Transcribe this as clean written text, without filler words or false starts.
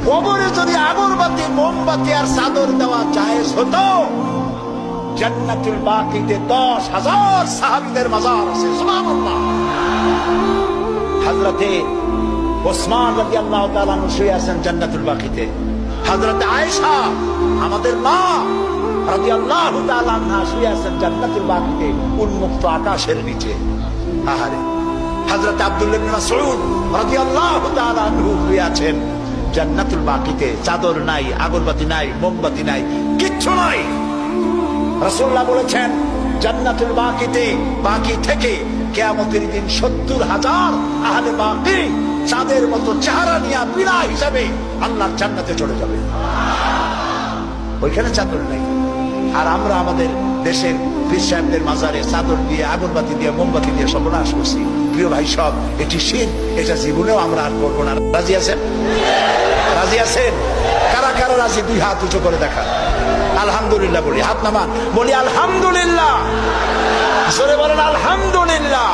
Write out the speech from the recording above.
কবরে যদি আগরবাতি, মোমবাতি আর চাদর দেওয়া জায়েজ হতো, জান্নাতুল বাকিতে 10,000 সাহাবীদের মাজার আছে। সুবহানাল্লাহ। হযরতে ওসমান রাদিয়াল্লাহু তাআলা আনহু শুয়ে আছেন জান্নাতুল বাকিতে। হযরতে আয়েশা আমাদের মা রাদিয়াল্লাহু তাআলা আনহা শুয়ে আছেন জান্নাতুল বাকিতে, উন্মুক্ত আকাশের নিচে। আহারে, হযরতে আব্দুল্লাহ ইবনে মাসউদ রাদিয়াল্লাহু তাআলা আনহু শুয়ে আছেন জান্নাতুল বাকিতে। চাদর নাই, আগরবাতি নাই, মোমবাতি নাই, কিচ্ছু নাই। রাসূলুল্লাহ বলেছেন জান্নাতুল বাকিতে, বাকি থেকে কিয়ামতের দিন 70,000 আহলে বাকি চাঁদের মতো চেহারা নিয়ে বিনা হিসাবে আল্লাহর জান্নাতে চলে যাবে। ওইখানে চাদর নাই। আর আমরা আমাদের দেশের পীর সাহেবদের মাজারে চাদর দিয়ে, আগরবাতি দিয়ে, মোমবাতি দিয়ে সর্বনাশ করছি। প্রিয় ভাই সব, এটি শিরক, এটা জীবনেও আমরা আর করবো না। রাজি আছেন? রাজি আছেন? কারা কারা রাজি? 2 হাত উঁচু করে দেখা। আলহামদুলিল্লাহ বলি, হাত নামান, বলি আলহামদুলিল্লাহ। জোরে বলেন আলহামদুলিল্লাহ।